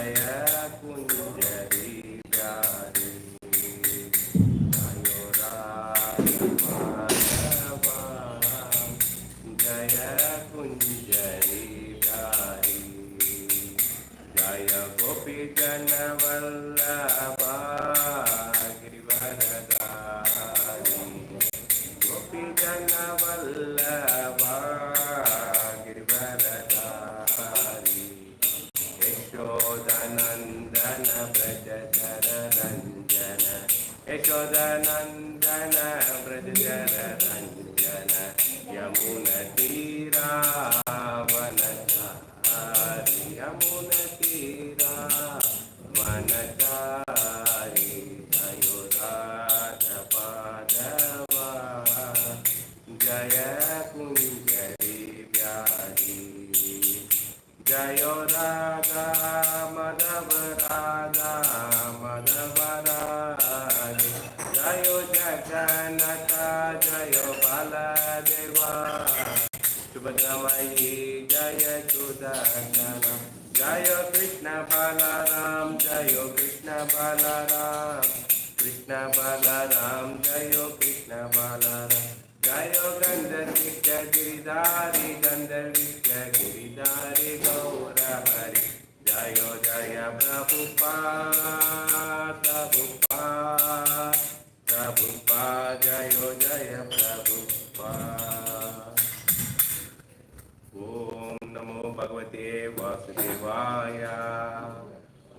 Jaya Kunjari Vyari Jayo Radha Madhava Jaya Kunjari Vyari Jaya Gopi Jana Vallabha Girivaradhari Gopi Jana Vallabha Girivaradhari Yashodanandana Brajadhara Ranjana Yashodanandana Brajadhara Ranjana Yamuna Tira Vanachari Yamuna Tira Vanachari Jayo Radha Madhava Jaya Kunjari Vyari Jayo Radha Madhava Radha Madhava Radha Jayo Jagannatha Jayo Baladeva Subhadramai Jaya Sudarshana Jayo Krishna Balaram Jayo Krishna Balaram Krishna Balaram Jayo Krishna Balaram Jayo Gandharvika Giridhari Gandharvika Giridhari Gaura Hari Jayo Jaya Prabhupada Prabhupada Prabhupada Jayo Jaya Prabhupada Om Namo Bhagavate Vasudevaya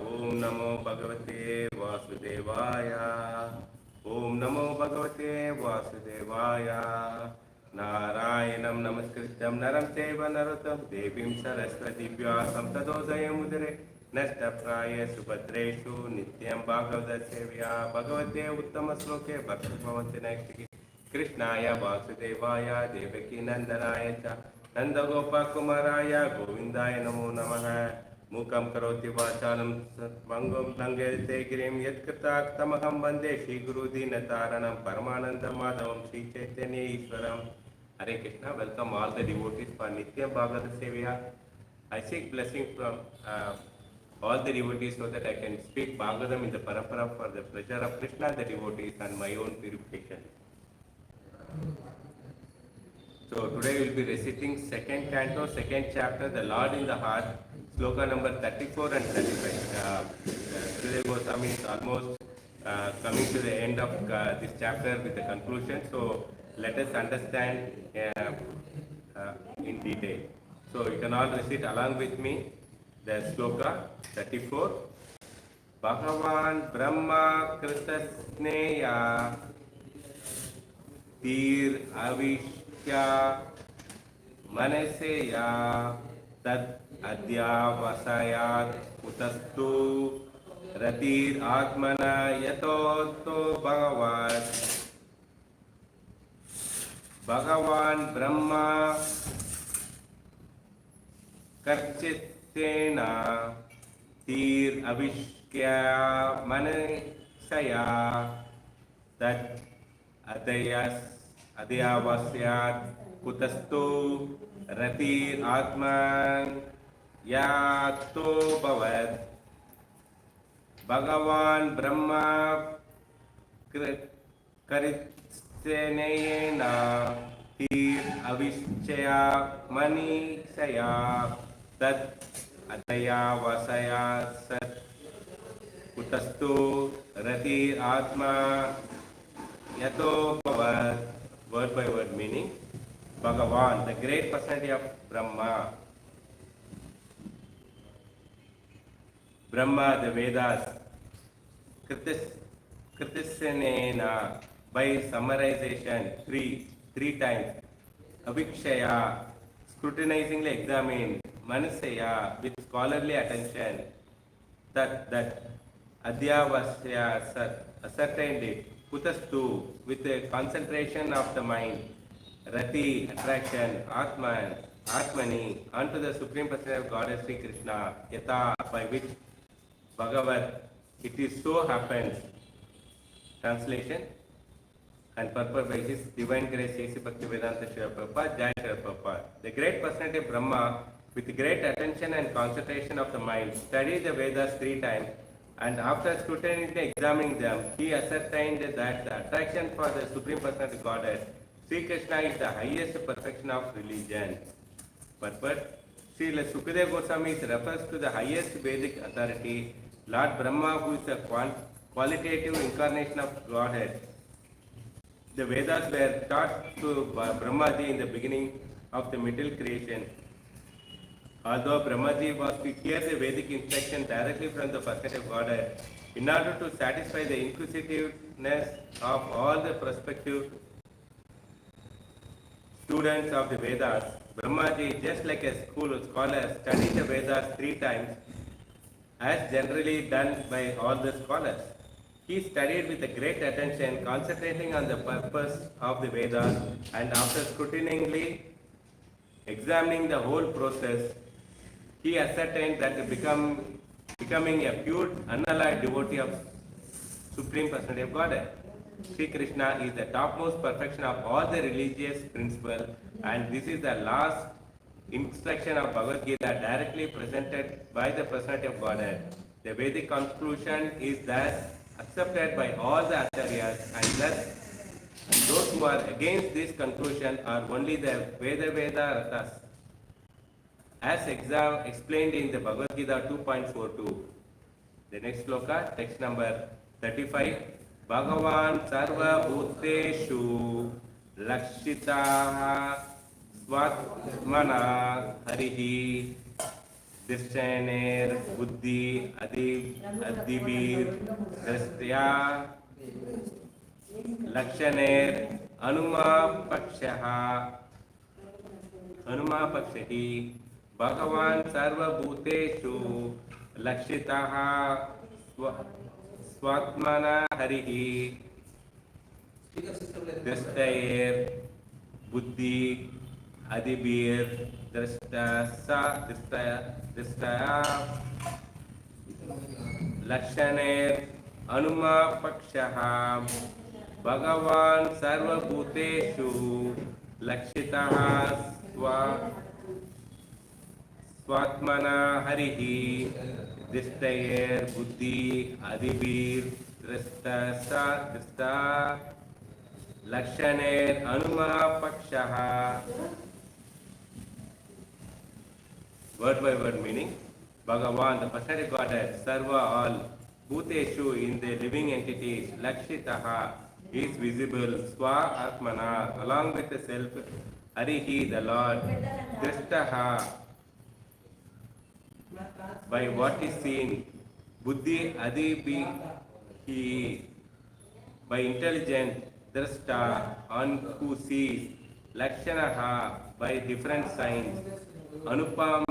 Om Namo Bhagavate Vasudevaya Om Namo Bhagavate Vasudevaya Narayanam Namaskrityam Naram Chaiva Narottam Devim Saraswati Vyasam Tato Jayamudare Nashtapraya Subhadreshu Nityam Bhagavata Sevya Bhagavate Uttama Sloke Bhakti Bhavanti Naikshiki Krishnaya Vasudevaya Devaki Nandanaya Cha Nandagopa Kumaraya Govindaya Namo Namaha Mukam Karoti Vachalam Mangam Langelte Girim Yatkatak Tamaham Bande Shri Guru Dinataranam Paramananda Madhavam Shri Chaitanya Ishwaram Hare Krishna. Welcome all the devotees for Nitya Bhagavata Sevya. I seek blessing from all the devotees so that I can speak Bhagavatam in the Parampara for the pleasure of Krishna and the devotees and my own purification. So today we will be reciting second canto, second chapter, The Lord in the Heart, sloka number 34 and 35. Today Goswami is almost coming to the end of this chapter with the conclusion. So let us understand in detail. So you can all recite along with me the sloka 34. Bhagavan Brahma Kritasneya Tir Avishya Manasya Tat Adyavasayat Utastu Ratir Atmana Yatoto Bhagavan Brahma Karchitena Tir Avishya Manasya Tat Adyavasyat Kutastu Ratir Atman Yato Bhavat Bhagavan Brahma Karitsenena Tir Avishya Manisaya Tat Adyavasaya Sat Kutastu Ratir Atma Yato Bhavat. Word by word meaning. Bhagavan, the great personality of Brahma. Brahma, the Vedas. Kritisanena, by summarization, three times. Avikshaya, scrutinizingly examined. Manasaya, with scholarly attention. That. Adyavasya, sat, ascertained it. Kutastu, with the concentration of the mind. Rati, attraction. Atman, Atmani, unto the Supreme Personality of Goddess Sri Krishna. Yata, by which Bhagavat, it is so happens. Translation and purpose by His Divine Grace, A.C. Bhakti Vedanta Srila Prabhupada, Jai Srila Prabhupada. The great personality of Brahma with great attention and concentration of the mind, studied the Vedas 3 times, and after scrutinizing examining them, he ascertained that the attraction for the Supreme Personality of Godhead, Sri Krishna, is the highest perfection of religion. But Srila Sukadeva Goswami refers to the highest Vedic authority, Lord Brahma, who is the qualitative incarnation of Godhead. The Vedas were taught to Brahmaji in the beginning of the middle creation. Although Brahmaji was to hear the Vedic instruction directly from the perspective of Godhead, in order to satisfy the inquisitiveness of all the prospective students of the Vedas, Brahmaji, just like a scholar, studied the Vedas 3 times, as generally done by all the scholars. He studied with a great attention, concentrating on the purpose of the Vedas, and after scrutinizingly examining the whole process, he ascertained that becoming a pure, unalloyed devotee of Supreme Personality of Godhead, Sri Krishna, is the topmost perfection of all the religious principles, and this is the last instruction of Bhagavad Gita directly presented by the Personality of Godhead. The Vedic conclusion is thus accepted by all the acharyas, and those who are against this conclusion are only the Veda Rathas, as explained in the Bhagavad Gita 2.42. The next sloka, text number 35. Bhagavan sarva bhuteshu lakshitaha swatmana harihi dishtaner buddhi adibir drastya lakshaner anuma pakshahi Bhagavan sarva bhuteshu lakshitaha swatmana harihi drastya buddhi adibir drastya lakshaner anuma pakshaha Bhagavan sarva bhuteshu lakshitaha swatmana harihi drastya buddhi adibir drastya lakshaner anuma pakshaha. Word by word meaning. Bhagavan, the Personality of Godhead, Sarva, all, Bhuteshu, in the living entities, Lakshitaha, is visible, Swa Atmana, along with the self, Harihi, the Lord, Drishtaha, by what is seen, Buddhi Adibihi, by intelligent, Drashta, on who sees, Lakshanaha, by different signs, Anuma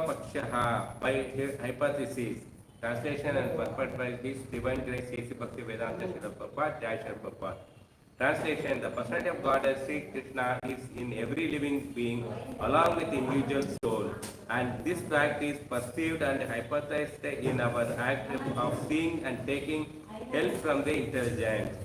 Pakshaha, by hypothesis. Translation and purport by His Divine Grace A.C. Bhakti Vedanta Srila Prabhupada, Jai Srila Prabhupada. Translation: the personality of God as Sri Krishna is in every living being along with individual soul, and this fact is perceived and hypothesized in our act of seeing and taking help from the intelligence.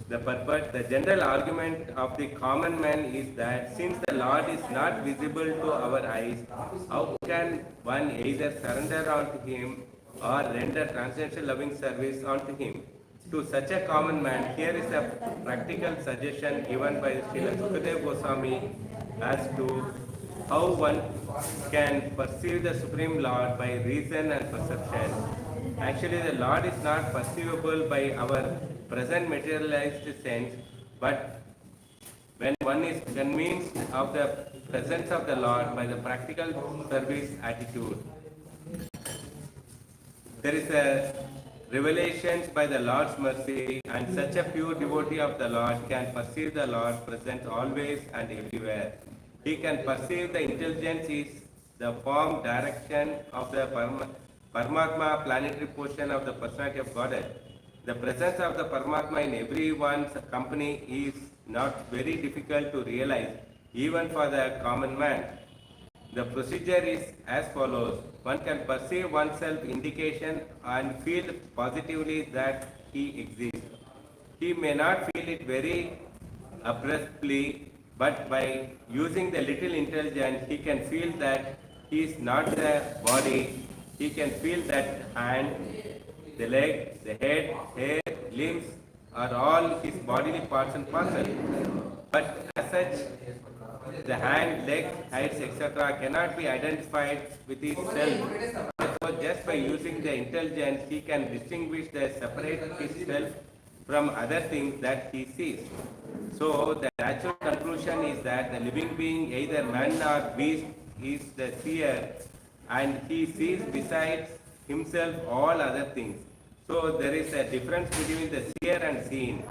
The purport, the general argument of the common man is that since the Lord is not visible to our eyes, how can one either surrender unto Him or render transcendental loving service unto Him? To such a common man, here is a practical suggestion given by Srila Sukadeva Goswami as to how one can perceive the Supreme Lord by reason and perception. Actually, the Lord is not perceivable by our present materialized sense, but when one is convinced of the presence of the Lord by the practical service attitude, there is a revelations by the Lord's mercy, and such a pure devotee of the Lord can perceive the Lord present always and everywhere. He can perceive the intelligence is the form, direction of the Paramatma, planetary portion of the personality of Godhead. The presence of the Paramatma in everyone's company is not very difficult to realize, even for the common man. The procedure is as follows. One can perceive oneself indication and feel positively that he exists. He may not feel it very abruptly But by using the little intelligence, he can feel that he is not the body. He can feel that hand, the leg, the head, hair, limbs are all his bodily parts and parcel. But as such, the hand, leg, heights, etc. cannot be identified with his self. Therefore, just by using the intelligence, he can distinguish the separate his self from other things that he sees. So, the natural conclusion is that the living being, either man or beast, is the seer, and he sees besides himself all other things. So, there is a difference between the seer and seen.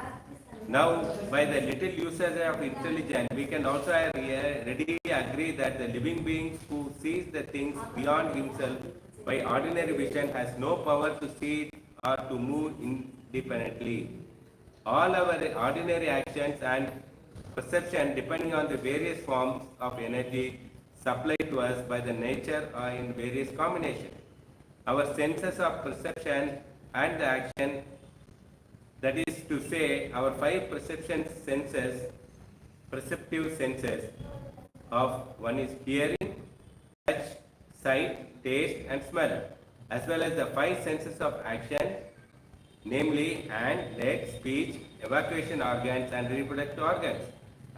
Now, by the little usage of intelligence, we can also readily agree that the living being who sees the things beyond himself by ordinary vision has no power to see it or to move independently. All our ordinary actions and perception, depending on the various forms of energy supplied to us by the nature, are in various combinations. Our senses of perception and the action, that is to say, our five perception senses, perceptive senses of one is hearing, touch, sight, taste and smell, as well as the five senses of action, namely hand, leg, speech, evacuation organs and reproductive organs,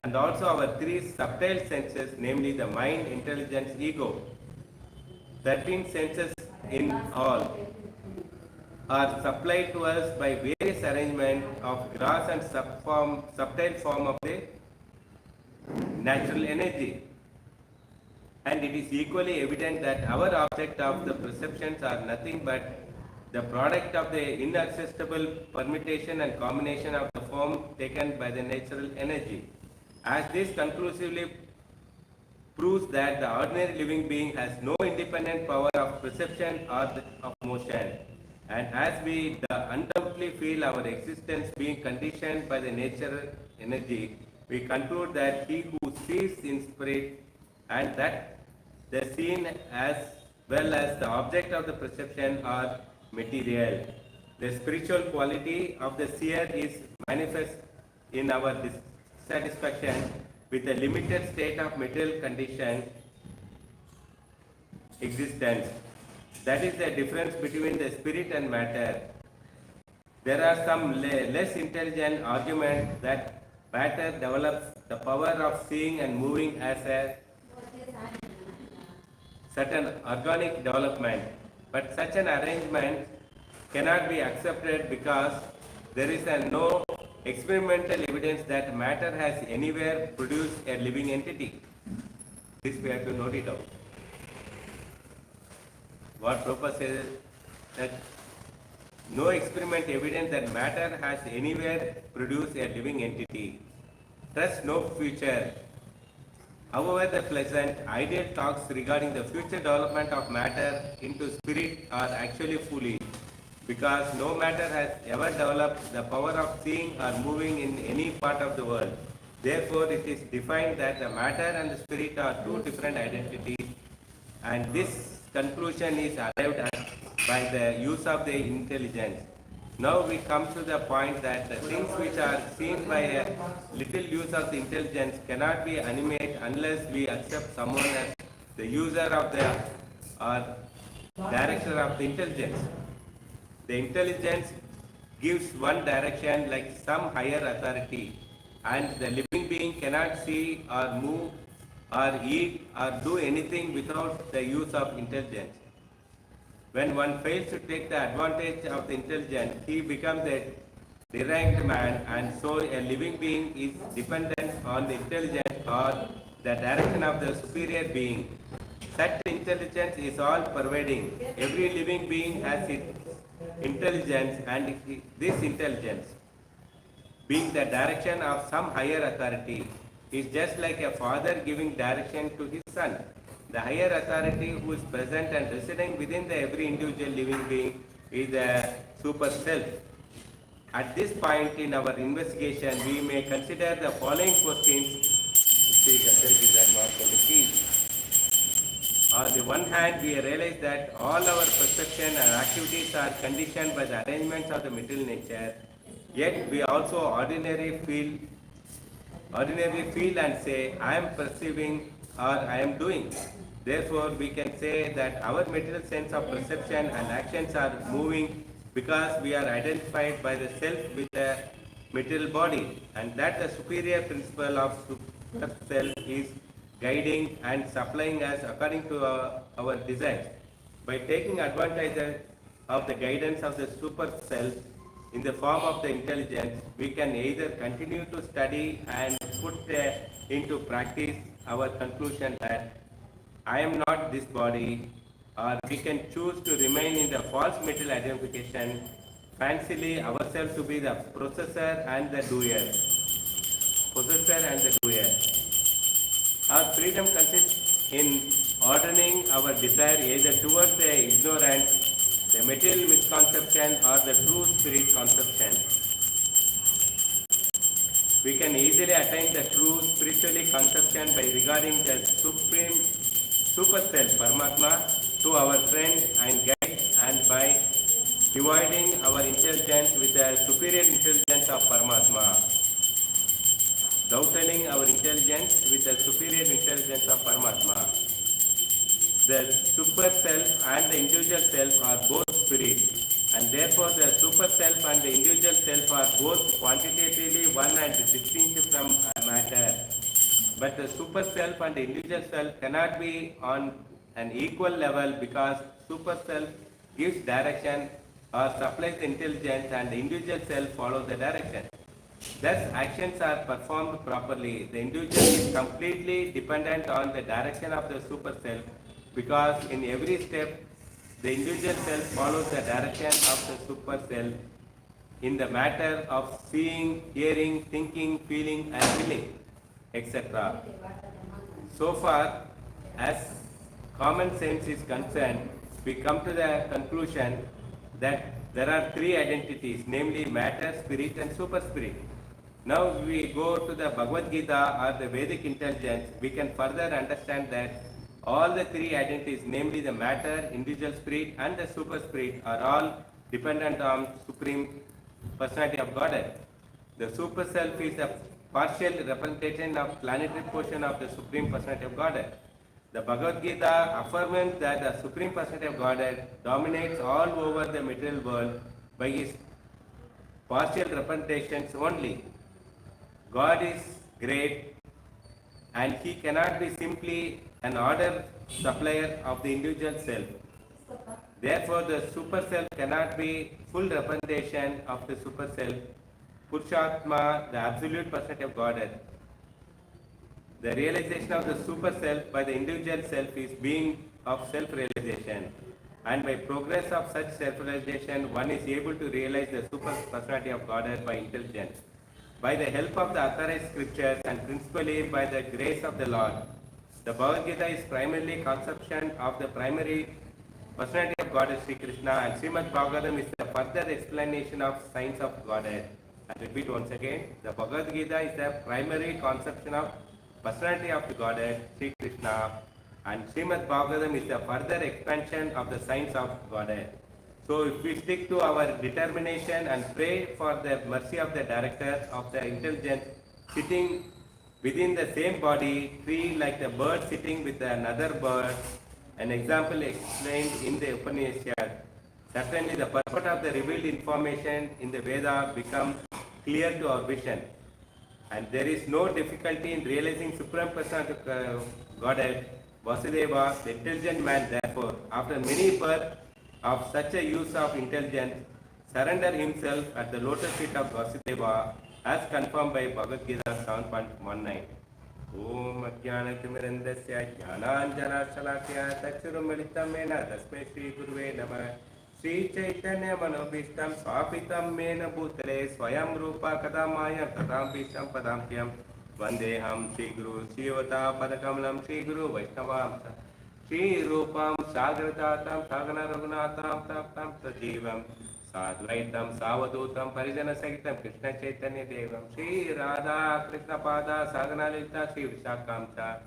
and also our three subtle senses, namely the mind, intelligence, ego. 13 senses in all are supplied to us by various arrangement of gross and subtle form of the natural energy. And it is equally evident that our object of the perceptions are nothing but the product of the inaccessible permutation and combination of the form taken by the natural energy. As this conclusively proves that the ordinary living being has no independent power of perception or of motion. And as we undoubtedly feel our existence being conditioned by the natural energy, we conclude that he who sees in spirit and that the seen as well as the object of the perception are material. The spiritual quality of the seer is manifest in our dissatisfaction with the limited state of material condition existence. That is the difference between the spirit and matter. There are some less intelligent arguments that matter develops the power of seeing and moving as a certain organic development. But such an arrangement cannot be accepted because there is no experimental evidence that matter has anywhere produced a living entity. This we have to note it out. What Prabhupada says that no experiment evidence that matter has anywhere produced a living entity. Thus no future. However, the pleasant ideal talks regarding the future development of matter into spirit are actually foolish, because no matter has ever developed the power of seeing or moving in any part of the world. Therefore, it is defined that the matter and the spirit are two different identities, and this conclusion is arrived at by the use of the intelligence. Now we come to the point that the things which are seen by a little use of the intelligence cannot be animate unless we accept someone as the user of the or director of the intelligence. The intelligence gives one direction like some higher authority, and the living being cannot see or move or eat or do anything without the use of intelligence. When one fails to take the advantage of the intelligence, he becomes a deranged man, and so a living being is dependent on the intelligence or the direction of the superior being. Such intelligence is all pervading. Every living being has its intelligence, and this intelligence, being the direction of some higher authority, is just like a father giving direction to his son. The higher authority who is present and residing within the every individual living being is the super self. At this point in our investigation, we may consider the following questions. On the one hand, we realize that all our perception and activities are conditioned by the arrangements of the material nature, yet we also ordinarily feel and say, I am perceiving or I am doing. Therefore, we can say that our material sense of perception and actions are moving because we are identified by the self with a material body, and that the superior principle of super self is guiding and supplying us according to our desires. By taking advantage of the guidance of the super self in the form of the intelligence, we can either continue to study and put into practice our conclusion that I am not this body, or we can choose to remain in the false material identification, fancily ourselves to be the processor and the doer. Possessor and the doer. Our freedom consists in ordering our desire either towards the ignorance, the material misconception, or the true spirit conception. We can easily attain the true spiritually conception by regarding the supreme super self Paramatma to our friend and guide, and by dividing our intelligence with the superior intelligence of Paramatma, doubting our intelligence with the superior intelligence of Paramatma. The super self and the individual self are both spirit, and therefore the super self and the individual self are both quantitatively one and distinct from matter. But the super self and the individual self cannot be on an equal level because super self gives direction or supplies the intelligence and the individual self follows the direction. Thus, actions are performed properly. The individual is completely dependent on the direction of the super self because in every step, the individual self follows the direction of the super self in the matter of seeing, hearing, thinking, feeling, and willing, etc. So far as common sense is concerned, we come to the conclusion that there are three identities, namely matter, spirit, and super spirit. Now we go to the Bhagavad Gita or the Vedic intelligence, we can further understand that all the three identities, namely the matter, individual spirit, and the super spirit, are all dependent on Supreme Personality of Godhead. The super self is a partial representation of planetary portion of the Supreme Personality of Godhead. The Bhagavad Gita affirms that the Supreme Personality of Godhead dominates all over the material world by his partial representations only. God is great and he cannot be simply an order supplier of the individual self. Therefore, the super self cannot be full representation of the super self, Purushatma, the absolute personality of Godhead. The realization of the super self by the individual self is being of self-realization. And by progress of such self-realization, one is able to realize the super personality of Godhead by intelligence. By the help of the authorized scriptures and principally by the grace of the Lord, the Bhagavad Gita is primarily conception of the primary personality of Godhead Sri Krishna, and Srimad Bhagavatam is the further explanation of science of Godhead. I repeat once again, the Bhagavad Gita is the primary conception of personality of the Godhead Sri Krishna, and Srimad Bhagavatam is the further expansion of the science of Godhead. So if we stick to our determination and pray for the mercy of the director of the intelligence sitting within the same body, tree like the bird sitting with another bird, an example explained in the Upanishad. Certainly the purport of the revealed information in the Veda becomes clear to our vision. And there is no difficulty in realizing Supreme Personality of Godhead, Vasudeva, the intelligent man, therefore, after many births of such a use of intelligence, surrender himself at the lotus feet of Vasudeva, as confirmed by Bhagavad Gita 7.19. Om Ajnanatimmirandasya Jnananjanashalakya Chakshurumilitam Mena Tasmai Shri Guruve Namah. Sri Chaitanya Manobhishtam Swapitam Mena Bhutale Swayam Rupa Kadamaya Tatam Bhishtam Padamkyam Vandeham Shri Guru Shivata Padakamalam Shri Guru Vaishnavam Shri Rupam Sagratatam Sagana Raghunatam Taptam Sajivam Sadvaitam Savadutam Parijana Sagitam Krishna Chaitanya Devam Shri Radha Krishna Pada Sagana Lita Shri Vishakamcha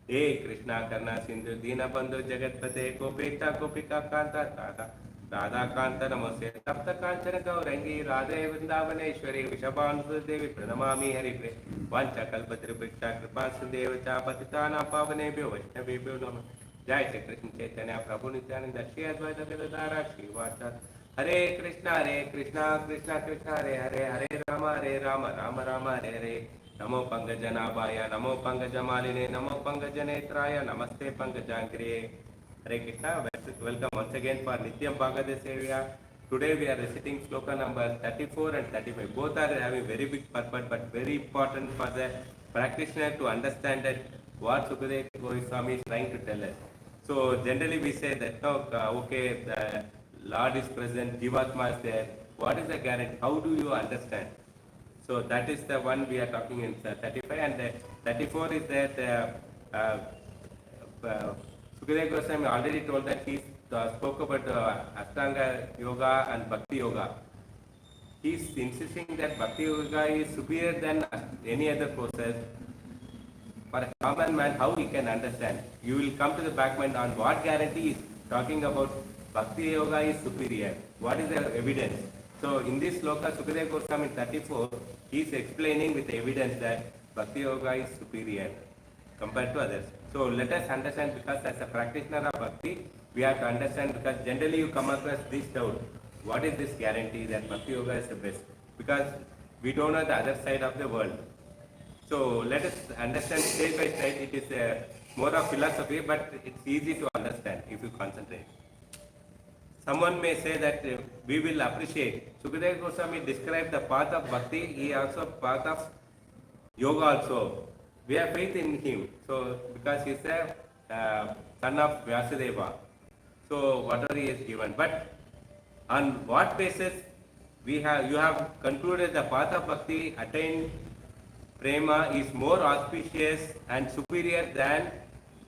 हे कृष्णा करना सिंधु दीन बंधु जगतपते गोपेता गोपिका कांता दाता राधाकांत नमस्ते तप्त कांचन गौरंगी राधे वृंदावनेश्वरी वृषभानुदेवी प्रणमामि हरिप्रिय वांछाकल्पतरुभ्यश्च कृपा सिन्धुभ्यो च पतितानां पावनेभ्यो वैष्णवेभ्यो नमः। जय श्री कृष्ण चैतन्य प्रभु नित्यानंद श्री अद्वैत गदाधर श्रीवासादि हरे कृष्णा कृष्णा कृष्णा हरे हरे हरे राम राम हरे हरे। नमो पंकजनाभाय नमो पंकजमालिने नमो पंकजनेत्राय नमस्ते पंकजाग्रे। Hare Krishna, welcome once again for Nityam Bhagavad Sevya. Today we are reciting sloka number 34 and 35. Both are having very big purpose but very important for the practitioner to understand that what Sukadeva Goswami is trying to tell us. So generally we say that no, okay, the Lord is present, Jivatma is there. What is the guarantee? How do you understand? So that is the one we are talking in 35, and 34 is that Sukadeva Goswami already told that he spoke about Ashtanga Yoga and Bhakti Yoga. He is insisting that Bhakti Yoga is superior than any other process. For a common man, how he can understand? You will come to the back mind on what guarantee is talking about Bhakti Yoga is superior. What is the evidence? So in this sloka, Sukadeva Goswami 34, he is explaining with evidence that Bhakti Yoga is superior compared to others. So let us understand, because as a practitioner of Bhakti, we have to understand, because generally you come across this doubt. What is this guarantee that Bhakti Yoga is the best? Because we don't know the other side of the world. So let us understand stage by stage. It is more of philosophy, but it's easy to understand if you concentrate. Someone may say that we will appreciate. Sukadeva Goswami described the path of Bhakti, he also path of Yoga also. We have faith in him. So because he is a son of Vyasadeva. So whatever he is given. But on what basis you have concluded the path of Bhakti attained Prema is more auspicious and superior than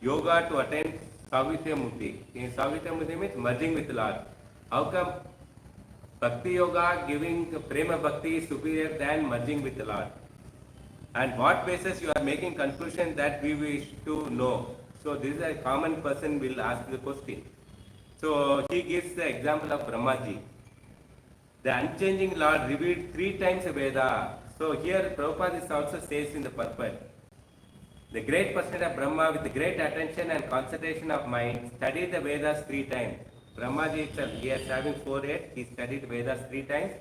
Yoga to attain Savitya Mukti. In Savitya Mukti means merging with Lord. How come Bhakti Yoga giving Prema Bhakti is superior than merging with the Lord? And what basis you are making conclusion that we wish to know? So this is a common person will ask the question. So he gives the example of Brahmaji. The unchanging Lord revealed 3 times Veda. So here Prabhupada is also says in the purport. The great person of Brahma with great attention and concentration of mind studied the Vedas 3 times. Brahmaji itself, he is having 4 heads, he studied Vedas 3 times,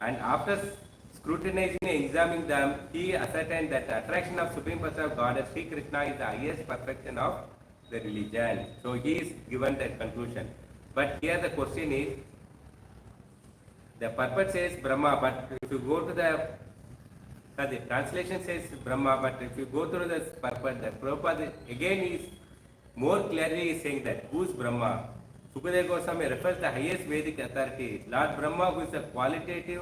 and after scrutinizing and examining them, he ascertained that the attraction of Supreme Person of Godhead, Sri Krishna, is the highest perfection of the religion. So he is given that conclusion. But here the question is, the purport says Brahma, but if you go to the translation says Brahma, but if you go through the purport, the Prabhupada again is more clearly saying that who is Brahma. Sukadeva Goswami refers to the highest Vedic authority, Lord Brahma, who is a qualitative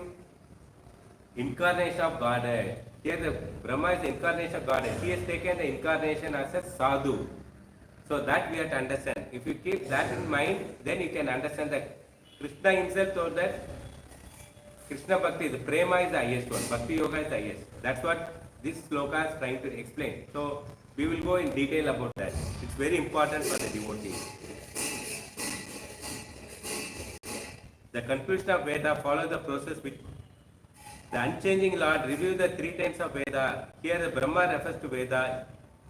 incarnation of Godhead. Here the Brahma is the incarnation of Godhead. He has taken the incarnation as a sadhu. So that we have to understand. If you keep that in mind, then you can understand that Krishna himself told that Krishna Bhakti, the Prema is the highest one, Bhakti Yoga is the highest. That's what this sloka is trying to explain. So we will go in detail about that. It's very important for the devotee. The conclusion of Veda follows the process which the unchanging Lord reviewed the 3 times of Veda. Here the Brahma refers to Veda.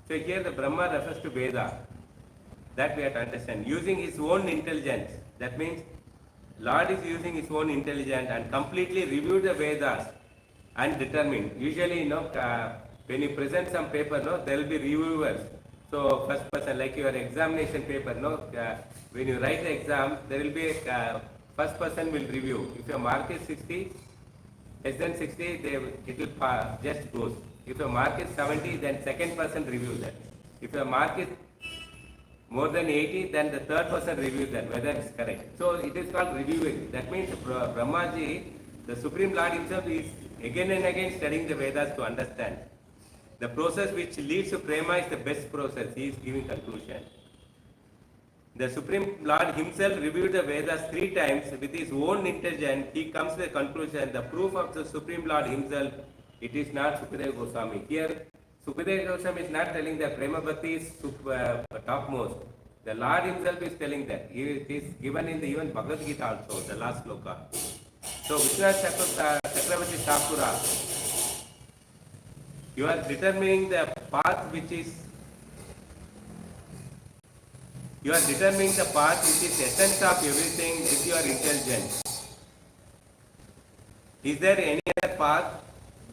So here the Brahma refers to Veda. That we have to understand. Using his own intelligence. That means Lord is using his own intelligence and completely reviewed the Vedas and determined. Usually, when you present some paper, there will be reviewers. So first person, like your examination paper, when you write the exam, there will be a first person will review. If your mark is 60, less than 60, it will just goes. If your mark is 70, then second person reviews that. If your mark is more than 80, then the third person reviews that, whether it's correct. So it is called reviewing. That means Brahmaji, the Supreme Lord himself, is again and again studying the Vedas to understand. The process which leads to Prema is the best process. He is giving conclusion. The Supreme Lord himself reviewed the Vedas 3 times with his own intelligence. He comes to the conclusion, the proof of the Supreme Lord himself, it is not Sukadeva Goswami. Here, Sukadeva Goswami is not telling that Prema Bhakti is topmost. The Lord himself is telling that. It is given in the even Bhagavad Gita also, the last sloka. So Vishwanath Chakravarti Thakura, you are determining the path which is essence of everything with your intelligence. Is there any other path?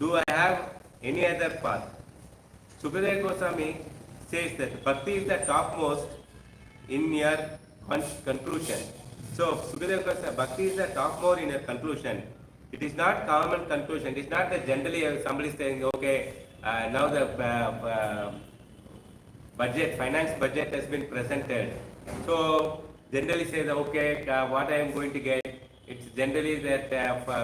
Do I have any other path? Sukadeva Goswami says that bhakti is the topmost in your conclusion. So Sukadeva Goswami, bhakti is the topmost in your conclusion. It is not common conclusion. It is not that generally somebody is saying, okay, now the finance budget has been presented. So generally say that, okay, what I am going to get, it's generally that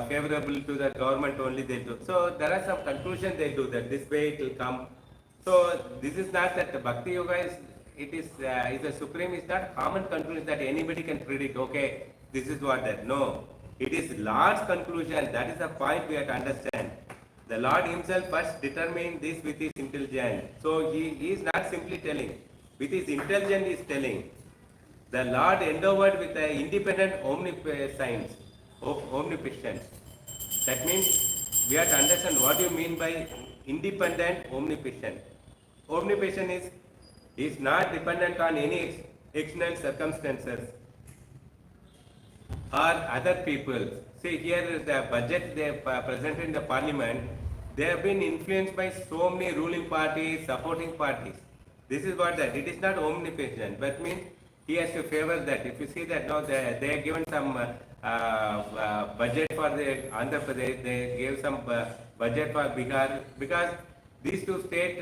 favorable to the government only they do. So there are some conclusions they do that this way it will come. So this is not that the Bhakti Yoga is the supreme. It's not common conclusion that anybody can predict. Okay, this is what that. No, it is Lord's conclusion. That is the point we have to understand. The Lord himself first determined this with his intelligence. So he is not simply telling. With his intelligence he is telling. The Lord endowed with an independent omniscience, omnipresence. That means we have to understand what you mean by independent omnipresence. Omnipresence is not dependent on any external circumstances or other people. See here the budget they presented in the parliament, they have been influenced by so many ruling parties, supporting parties. This is what that. It is not omnipresent, but means he has to favor that. If you see that now they have given some budget for the Andhra Pradesh, they gave some budget for Bihar, because these two state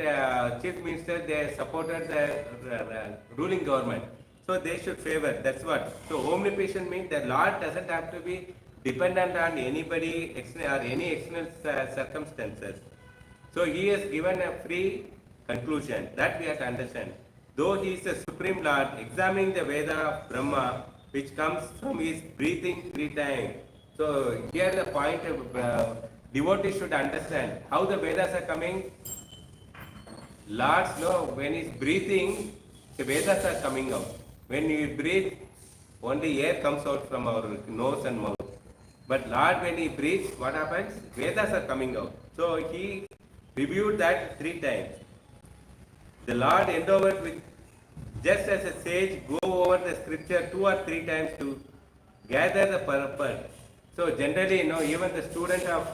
chief ministers, they supported the ruling government. So they should favor, that's what. So omnipresent means the Lord doesn't have to be dependent on anybody or any external circumstances. So he has given a free conclusion, that we have to understand. Though he is the Supreme Lord, examining the Veda of Brahma, which comes from his breathing 3 times. So here the point of devotees should understand how the Vedas are coming. Lord's know when he is breathing, the Vedas are coming out. When we breathe, only air comes out from our nose and mouth. But Lord, when he breathes, what happens? Vedas are coming out. So he reviewed that 3 times. The Lord endeavored with, just as a sage, go over the scripture 2 or 3 times to gather the purpose. So generally, even the student of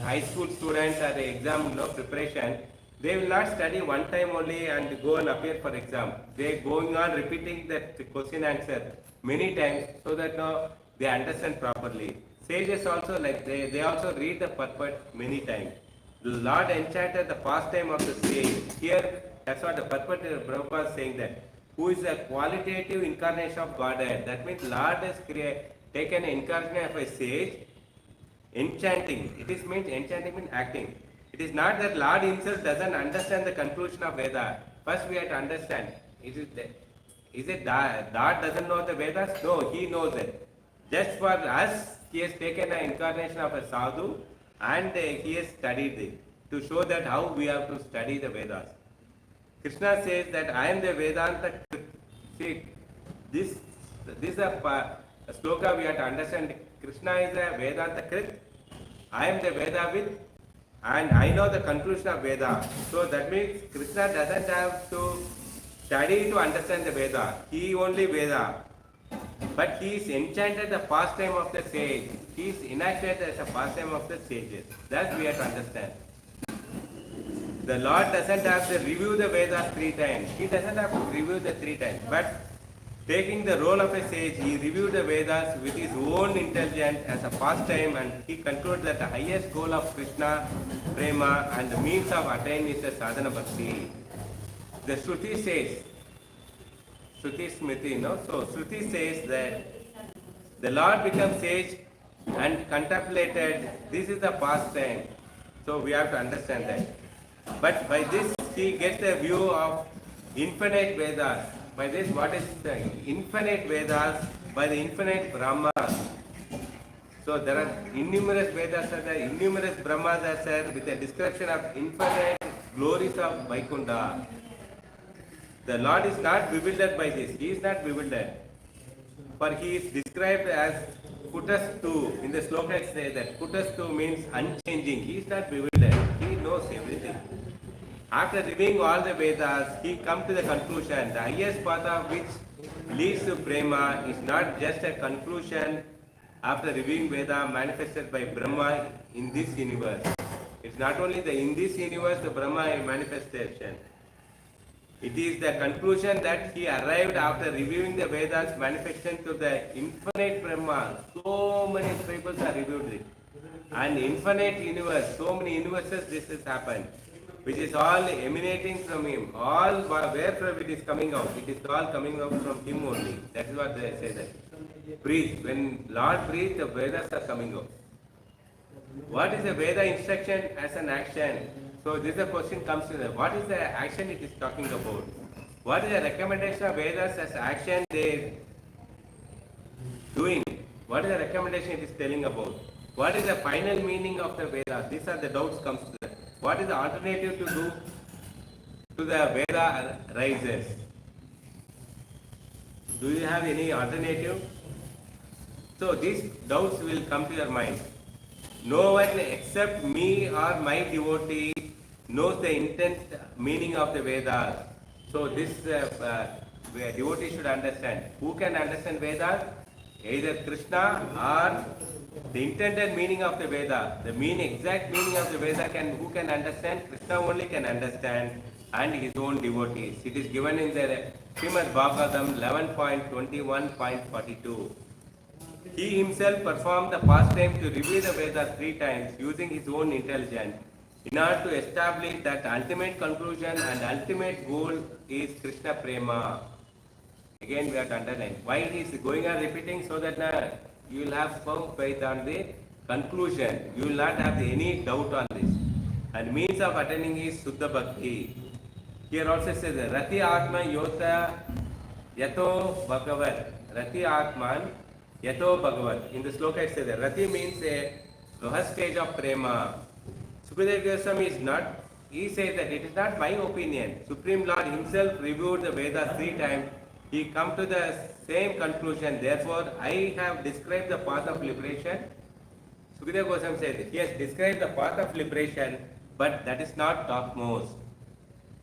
high school students or the exam preparation, they will not study 1 time only and go and appear for exam. They are going on repeating that question answer many times so that they understand properly. Sages also, like they also read the purport many times. The Lord enchanted the pastime of the sage. Here, that's what the purport Prabhupada is saying, that who is a qualitative incarnation of Godhead. That means Lord has taken an incarnation of a sage, enchanting. It is means enchanting means acting. It is not that Lord himself doesn't understand the conclusion of Veda. First we have to understand. Is it that Lord doesn't know the Vedas? No, he knows it. Just for us, he has taken an incarnation of a sadhu and he has studied it to show that how we have to study the Vedas. Krishna says that I am the Vedanta. See, this is a sloka we have to understand. Krishna is a Vedanta Krit. I am the Vedavit and I know the conclusion of Veda. So that means Krishna doesn't have to study to understand the Veda. He only Veda. But he is enchanted the pastime of the sage. He is enacted as a pastime of the sages. That we have to understand. The Lord doesn't have to review the Vedas 3 times. He doesn't have to review the 3 times. But taking the role of a sage, he reviewed the Vedas with his own intelligence as a pastime, and he concluded that the highest goal of Krishna, Prema, and the means of attaining is the sadhana bhakti. The Shruti says, Shruti Smriti, So Shruti says that the Lord becomes sage and contemplated. This is the pastime. So we have to understand that. But by this he gets a view of infinite Vedas. By this, what is the infinite Vedas? By the infinite Brahmas. So there are innumerous Vedas, there are innumerous Brahmas with a description of infinite glories of Vaikunta. The Lord is not bewildered by this. He is not bewildered. For he is described as Kutastu. In the sloka it says that Kutastu means unchanging. He is not bewildered. He knows everything. After reviewing all the Vedas, he comes to the conclusion. The highest path which leads to prema is not just a conclusion after reviewing Veda manifested by Brahma in this universe. It's not only in this universe the Brahma manifestation. It is the conclusion that he arrived after reviewing the Vedas manifestation to the infinite Brahma. So many fables are reviewed it. And infinite universe, so many universes this has happened, which is all emanating from him. All where from it is coming out. It is all coming out from him only. That is what they say that. Breathe. When Lord breathes, the Vedas are coming out. What is the Veda instruction as an action? So this is the question comes to them. What is the action it is talking about? What is the recommendation of Vedas as action they doing? What is the recommendation it is telling about? What is the final meaning of the Vedas? These are the doubts comes to them. What is the alternative to do to the Veda rises? Do you have any alternative? So these doubts will come to your mind. No one except me or my devotee knows the intent meaning of the Vedas. So this devotee should understand. Who can understand Vedas? Either Krishna or the intended meaning of the Veda. The exact meaning of the Veda who can understand? Krishna only can understand, and his own devotees. It is given in the Srimad Bhagavatam 11.21.42. He himself performed the pastime to review the Vedas 3 times using his own intelligence in order to establish that ultimate conclusion and ultimate goal is Krishna Prema. Again we have to underline why he is going on repeating, so that you will have firm faith on the conclusion. You will not have any doubt on this. And means of attaining is Suddha Bhakti. Here also says Rati Atma Yota Yato Bhagavat. Rati Atman Yato Bhagavat. In the sloka it says that Rati means a lower stage of prema. Sukadeva Goswami is not, he says that it is not my opinion. Supreme Lord himself reviewed the Vedas 3 times. He come to the same conclusion. Therefore, I have described the path of liberation. Sukadeva Goswami says he has described the path of liberation, but that is not topmost.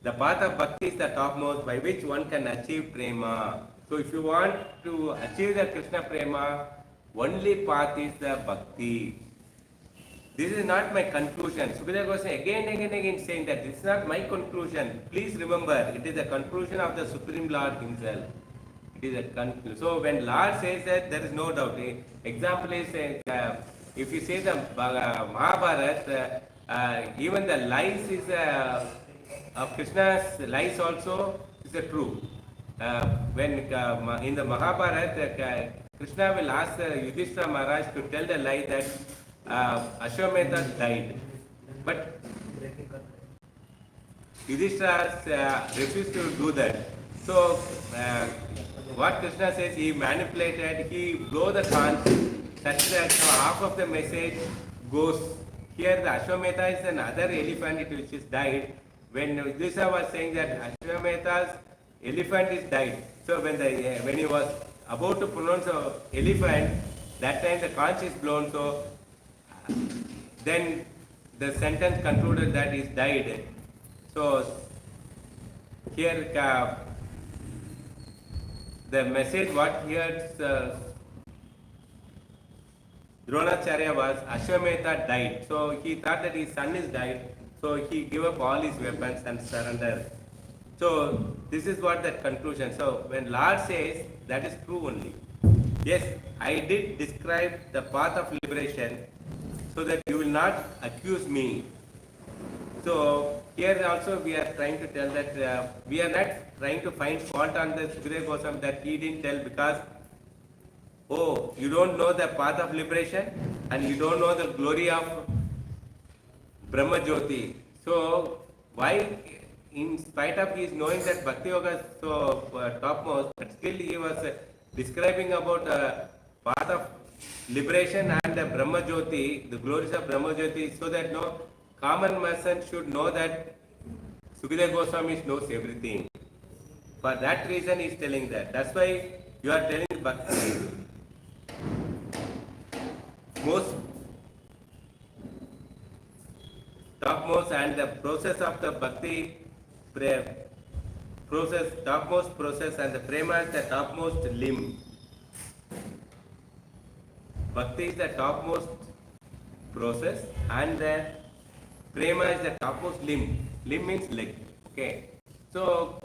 The path of bhakti is the topmost by which one can achieve prema. So if you want to achieve the Krishna prema, only path is the bhakti. This is not my conclusion. Sukadeva Goswami again saying that this is not my conclusion. Please remember, it is the conclusion of the Supreme Lord himself. It is a conclusion. So when Lord says that, there is no doubt. Example is, if you say the Mahabharata, even the lies is of Krishna's lies also is the true. When in the Mahabharata, Krishna will ask Yudhishthira Maharaj to tell the lie that Ashwamedha died. But Yudhishthira refused to do that. So what Krishna says, he manipulated, he blew the conch such that half of the message goes. Here the Ashwamedha is another elephant which is died. When Yudhishthira was saying that Ashwamedha's elephant is died. So when he was about to pronounce elephant, that time the conch is blown. So then the sentence concluded that he is died. So here the message what here Dronacharya was Ashwamedha died. So he thought that his son is died. So he gave up all his weapons and surrendered. So this is what that conclusion. So when Lord says, that is true only. Yes, I did describe the path of liberation so that you will not accuse me. So here also we are trying to tell that we are not trying to find fault on the Sukadeva Goswami that he didn't tell because, oh, you don't know the path of liberation and you don't know the glory of Brahma Jyoti. So why, in spite of his knowing that Bhakti Yoga is so topmost, but still he was describing about path of liberation and Brahma Jyoti, the glories of Brahma Jyoti, so that no common person should know that Sukadeva Goswami knows everything. For that reason he is telling that. That's why you are telling bhakti most topmost, and the process of the bhakti process, topmost process, and the prema is the topmost limb. Bhakti is the topmost process and the prema is the topmost limb. Limb means leg. Okay. So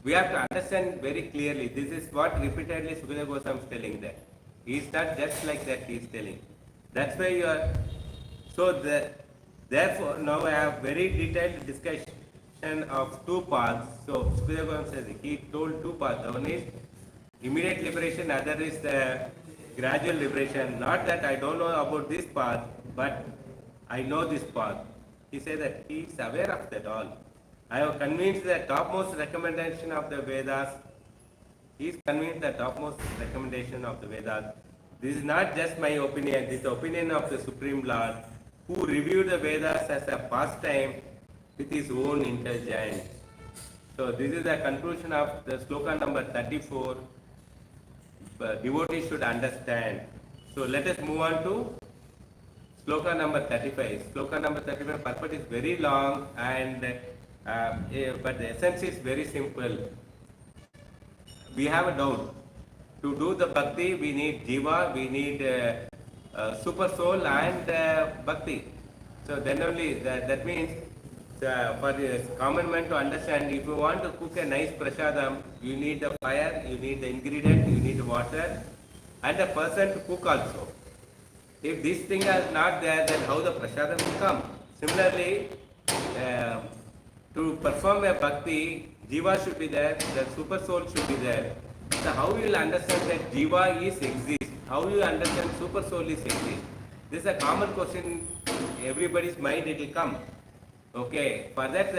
we have to understand very clearly. This is what repeatedly Sukadeva Goswami is telling that. He is not just like that, he is telling. That's why you are. So therefore now I have very detailed discussion of two paths. So Sukadeva Goswami says he told two paths. One is immediate liberation, other is the gradual liberation. Not that I don't know about this path, but I know this path. He said that he is aware of that all. I have convinced the topmost recommendation of the Vedas. He is convinced the topmost recommendation of the Vedas. This is not just my opinion, this is the opinion of the Supreme Lord, who reviewed the Vedas as a pastime with his own intelligence. So this is the conclusion of the sloka number 34. Devotees should understand. So let us move on to sloka number 35. Sloka number 35 purport is very long and but the essence is very simple. We have a doubt. To do the bhakti, we need jiva, we need super soul and bhakti. So then only that means for the common man to understand, if you want to cook a nice prasadam, you need the fire, you need the ingredient, you need water, and a person to cook also. If these things are not there, then how the prasadam will come? Similarly, to perform a bhakti, jiva should be there, the super soul should be there. So how you will understand that jiva is exist? How you understand super soul is exist? This is a common question in everybody's mind, it will come. Okay, for that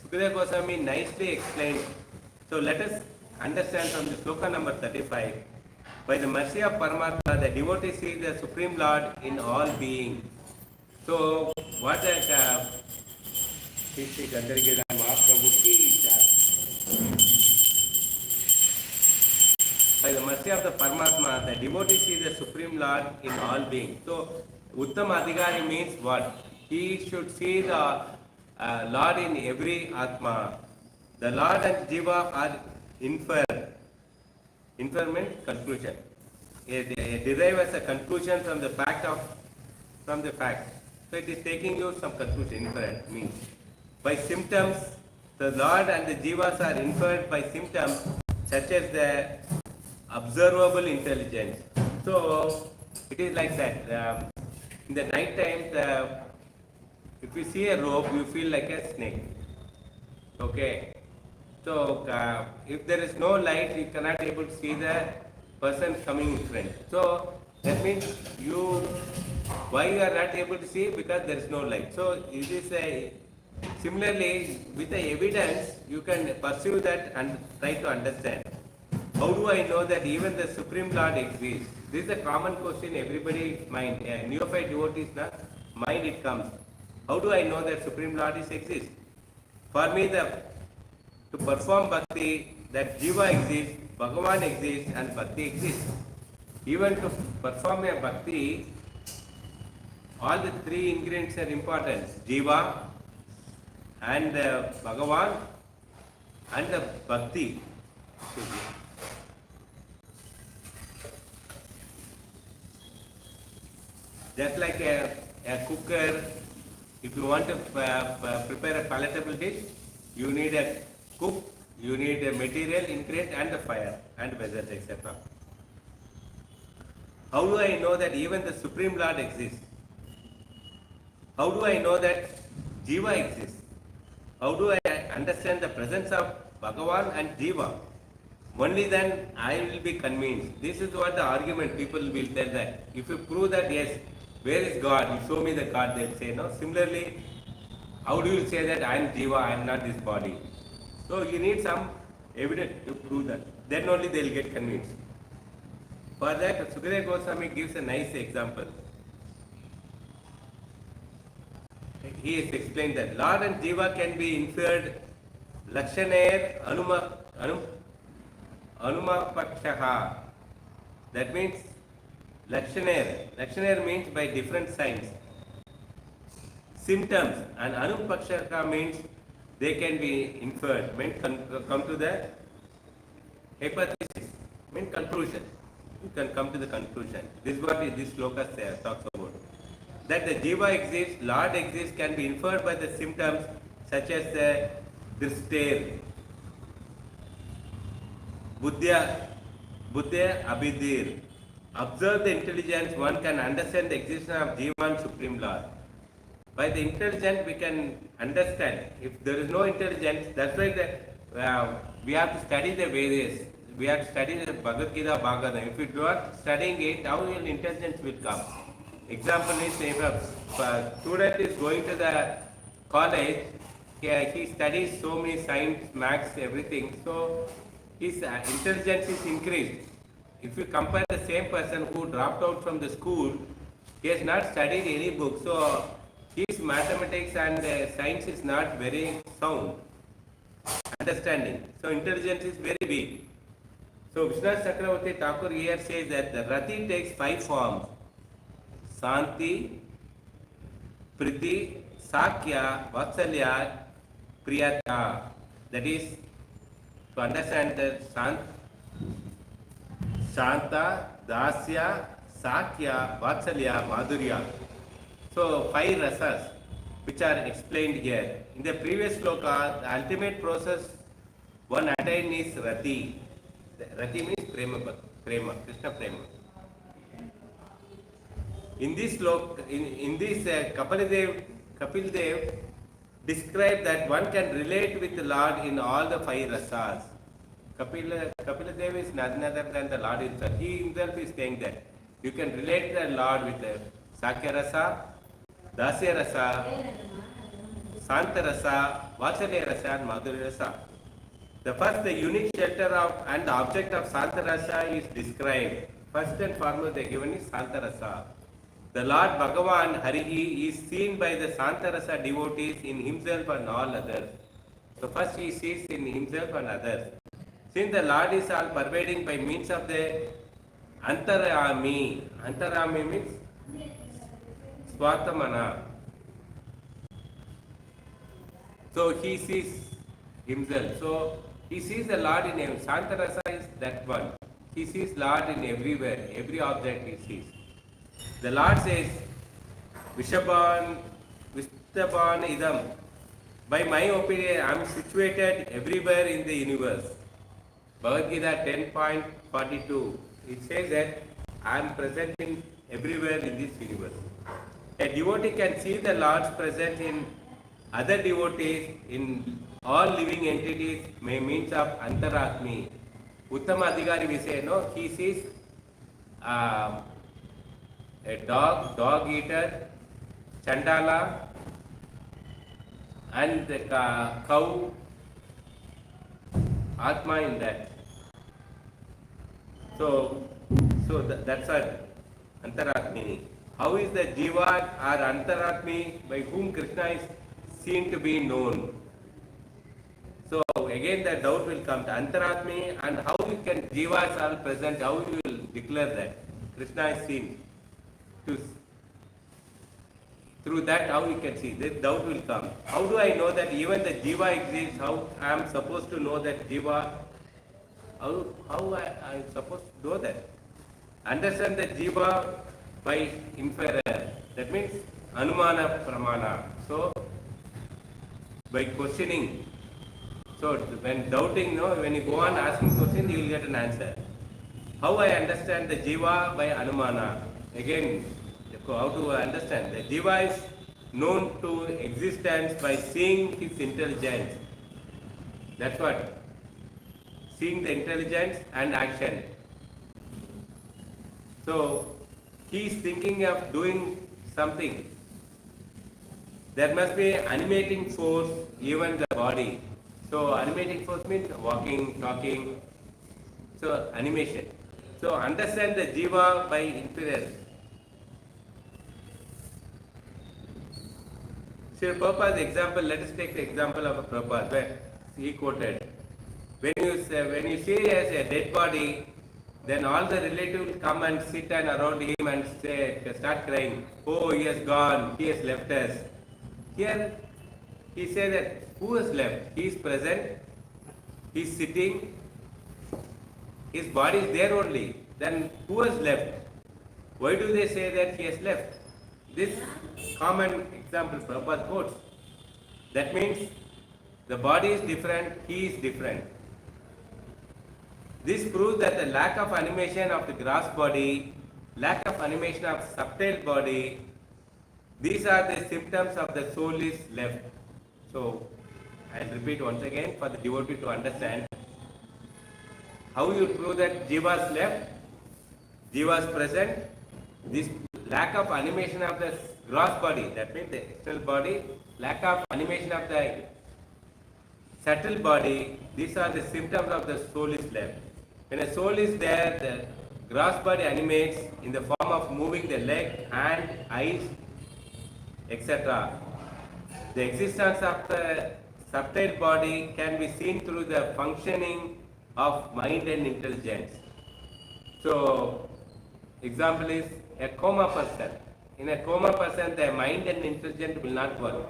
Sukadeva Goswami nicely explained. So let us understand from the sloka number 35. By the mercy of Paramatma, the devotee sees the Supreme Lord in all beings. So what that by the mercy of the Paramatma, the devotee sees the Supreme Lord in all beings. So Uttam Adhikari means what? He should see the Lord in every Atma. The Lord and Jiva are inferred. Infer means conclusion. Derive as a conclusion from the fact. So it is taking you some conclusion. Inferred means by symptoms. The Lord and the Jivas are inferred by symptoms such as the observable intelligence. So it is like that. In the night time, if you see a rope, you feel like a snake. Okay. So if there is no light, you cannot able to see the person coming in front. So that means why you are not able to see? Because there is no light. So it is similarly with the evidence you can pursue that and try to understand. How do I know that even the Supreme Lord exists? This is a common question everybody's mind. Neophyte devotees mind it comes. How do I know that Supreme Lord exists? For me, to perform bhakti, that Jiva exists, Bhagavan exists, and bhakti exists. Even to perform a bhakti, all the three ingredients are important: Jiva, and Bhagavan, and the bhakti. Just like a cooker, if you want to prepare a palatable dish, you need a cook, you need a material, ingredient, and a fire, and vessels, etc. How do I know that even the Supreme Lord exists? How do I know that Jiva exists? How do I understand the presence of Bhagavan and Jiva? Only then I will be convinced. This is what the argument people will tell that. If you prove that, yes, where is God? You show me the God, they will say no. Similarly, how do you say that I am Jiva, I am not this body? So you need some evidence to prove that. Then only they will get convinced. For that, Sukadeva Goswami gives a nice example. He has explained that Lord and Jiva can be inferred Lakshaner, Anu, Anumapakshaha. That means Lakshaner. Lakshaner means by different signs. Symptoms. And Anupakshaka means they can be inferred. Means come to the hypothesis. Means conclusion. You can come to the conclusion. This is what this sloka talks about. That the jiva exists, Lord exists, can be inferred by the symptoms such as the stare, buddhya, abhidir. Observe the intelligence, one can understand the existence of jiva and Supreme Lord. By the intelligence, we can understand. If there is no intelligence, that's why we have to study the Vedas. We have to study the Bhagavad Gita, Bhagavatam. If you are studying it, how your intelligence will come? Example is, if a student is going to the college, he studies so many science, maths, everything, so his intelligence is increased. If you compare the same person who dropped out from the school, he has not studied any book, so his mathematics and science is not very sound, understanding. So intelligence is very weak. So Vishwanath Chakravarti Thakur here says that the Rati takes 5 forms: Santi, Priti, Sakya, Vatsalya, Priyata. That is, to understand the Shanta, Dasya, Sakya, Vatsalya, Madhurya. So 5 rasas which are explained here. In the previous sloka, the ultimate process one attained is Rati. Rati means Prema, Krishna Prema. In this sloka, in this Kapil Dev described that one can relate with the Lord in all the 5 rasas. Kapil Dev is nothing other than the Lord himself. He himself is saying that you can relate the Lord with the Sakya rasa, Dasya rasa, Santa rasa, Vatsalya rasa and Madhurya rasa. The unique shelter of and the object of Santa rasa is described. First and foremost, the given is Santa rasa. The Lord Bhagavan Harihi is seen by the Santa rasa devotees in himself and all others. So first he sees in himself and others. Since the Lord is all pervading by means of the Antarami. Antarami means Swatamana. So he sees himself. So he sees the Lord in him. Santa rasa is that one. He sees Lord in everywhere. Every object he sees. The Lord says, Vishabhan idam. By my opinion, I am situated everywhere in the universe. Bhagavad Gita 10.42. It says that I am present in everywhere in this universe. A devotee can see the Lord's presence in other devotees, in all living entities, by means of Antaratmi. Uttama Adhikari we say, no, he sees a dog eater, Chandala, and the cow, Atma in that. So that's our Antaratmini. How is the Jiva or Antaratmi by whom Krishna is seen to be known? So again the doubt will come to Antaratmi, and how you can Jiva is all present, how you will declare that Krishna is seen? Through that how you can see? This doubt will come. How do I know that even the Jiva exists? How I am supposed to know that Jiva? How I am supposed to know that? Understand the Jiva by inference. That means Anumana Pramana. So by questioning. So when doubting, no, when you go on asking questions, you will get an answer. How I understand the Jiva by Anumana? Again, how to understand? The Jiva is known to existence by seeing his intelligence. That's what. Seeing the intelligence and action. So he is thinking of doing something. There must be animating force, even the body. So animating force means walking, talking. So animation. So understand the Jiva by inference. So Prabhupada's example, let us take the example of a Prabhupada where he quoted when you see as a dead body, then all the relatives come and sit and around him and start crying. Oh, he has gone, he has left us. Here, he says that who has left? He is present, he is sitting, his body is there only. Then who has left? Why do they say that he has left? This common example Prabhupada quotes. That means the body is different, he is different. This proves that the lack of animation of the gross body, lack of animation of subtle body, these are the symptoms of the soul is left. So, I will repeat once again for the devotee to understand. How you prove that Jiva is left, Jiva is present, this lack of animation of the gross body, that means the external body, lack of animation of the subtle body, these are the symptoms of the soul is left. When a soul is there, the gross body animates in the form of moving the leg, hand, eyes, etc. The existence of the subtle body can be seen through the functioning of mind and intelligence. So, example is a coma person. In a coma person, the mind and intelligence will not work.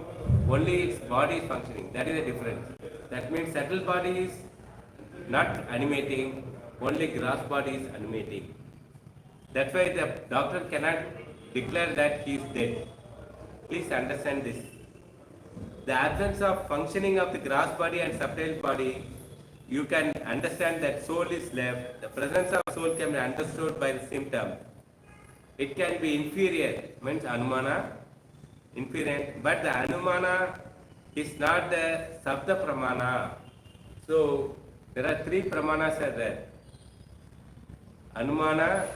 Only its body is functioning. That is the difference. That means subtle body is not animating, only gross body is animating. That's why the doctor cannot declare that he is dead. Please understand this. The absence of functioning of the gross body and subtle body, you can understand that soul is left. The presence of soul can be understood by the symptom. It can be inferior, means anumana, inferior, but the anumana is not the sabda pramana. So, there are three pramanas are there. Anumana,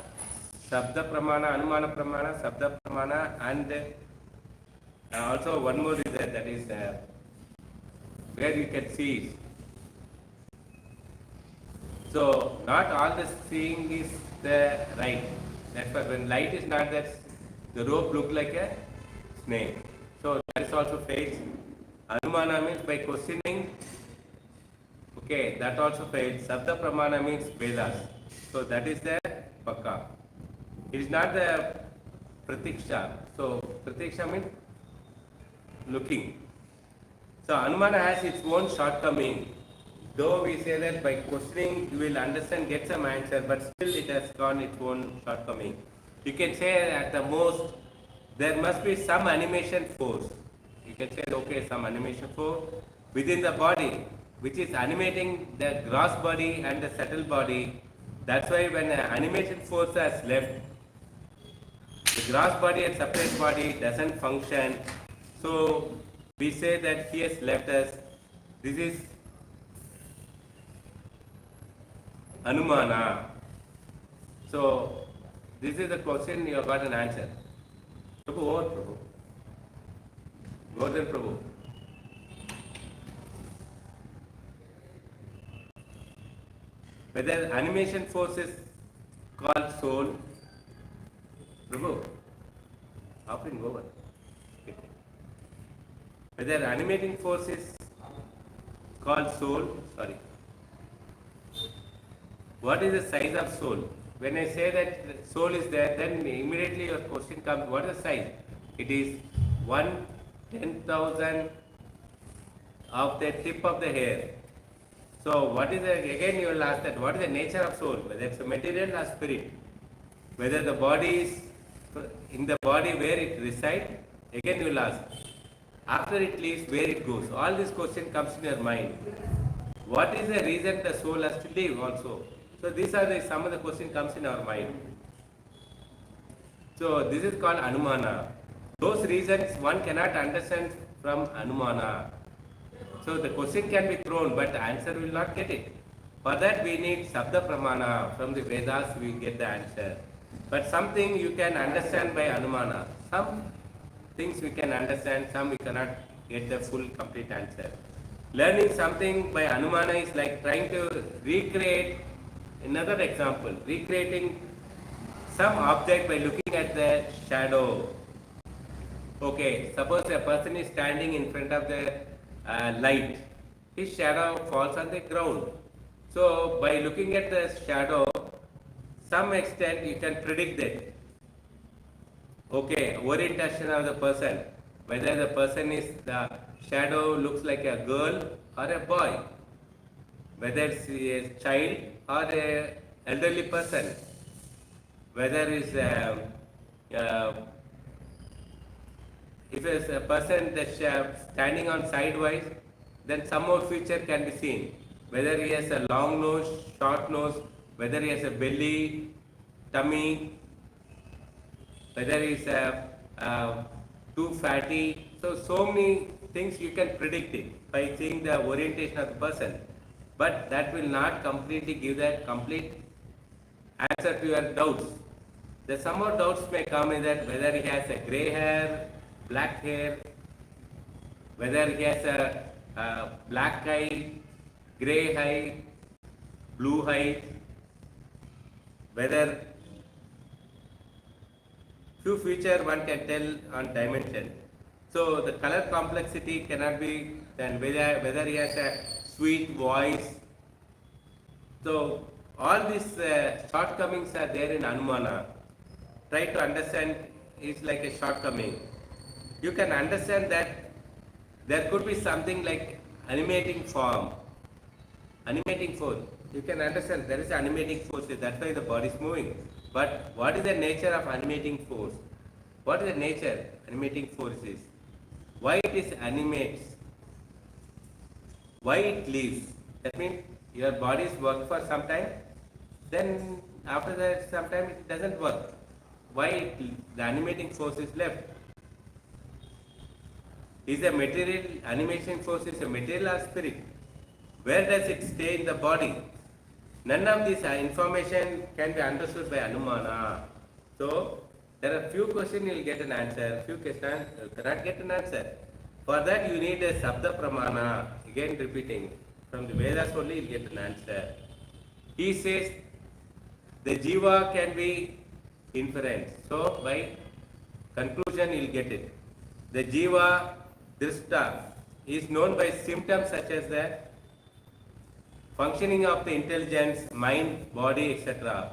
sabda pramana, anumana pramana, sabda pramana, and also one more is there, that is where you can see. So, not all the seeing is the right. That's why when light is not there, the rope looks like a snake. So, that is also fails. Anumana means by questioning. Okay, that also fails. Sabda pramana means Vedas. So that is the bhakta. It is not the pratiksha. So pratiksha means looking. So Anumana has its own shortcoming. Though we say that by questioning you will understand, get some answer, but still it has gone its own shortcoming. You can say at the most there must be some animation force. You can say okay, some animation force within the body, which is animating the gross body and the subtle body. That's why when the animation force has left, the gross body and separate body doesn't function. So we say that he has left us. This is Anumana. So this is the question, you have got an answer. Prabhu, over Prabhu. More than Prabhu. Whether animation force is called soul, Prabhu, offering over. Whether animating force is called soul, sorry. What is the size of soul? When I say that soul is there, then immediately your question comes, what is the size? It is 1/10,000 of the tip of the hair. So what is the, again you will ask that, what is the nature of soul? Whether it's a material or spirit? Whether the body is, in the body where it resides? Again you will ask. After it leaves, where it goes? All this question comes in your mind. What is the reason the soul has to live also? So these are the, some of the questions comes in our mind. So this is called Anumana. Those reasons one cannot understand from Anumana. So the question can be thrown, but the answer will not get it. For that we need Sabda Pramana. From the Vedas we get the answer. But something you can understand by Anumana. Some things we can understand, some we cannot get the full complete answer. Learning something by Anumana is like trying to recreate another example. Recreating some object by looking at the shadow. Okay, suppose a person is standing in front of the light. His shadow falls on the ground. So by looking at the shadow, some extent you can predict that. Okay, orientation of the person, whether the person is the shadow looks like a girl or a boy, whether it's a child or a elderly person, whether it's uh, if it's a person that's standing on sidewise, then some more feature can be seen. Whether he has a long nose, short nose, whether he has a belly, tummy, whether he's too fatty. So many things you can predict it by seeing the orientation of the person. But that will not completely give that complete answer to your doubts. The some more doubts may come in that whether he has a grey hair, black hair, whether he has a black eye, grey eye, blue eye, whether few feature one can tell on dimension. So the color complexity cannot be then whether he has a sweet voice. So all these shortcomings are there in Anumana. Try to understand it's like a shortcoming. You can understand that there could be something like animating form, animating force. You can understand there is animating force, that's why the body is moving. But what is the nature of animating force? What is the nature animating force is? Why it is animates? Why it leaves? That means your body is work for some time, then after that sometime it doesn't work. Why the animating force is left? Is the material animation force is a material or spirit? Where does it stay in the body? None of this information can be understood by Anumana. So there are few questions you will get an answer, few questions you cannot get an answer. For that you need a Sabda Pramana. Again repeating, from the Vedas only you will get an answer. He says the Jiva can be inference. So by conclusion you will get it. The Jiva Drishta is known by symptoms such as the functioning of the intelligence, mind, body, etc.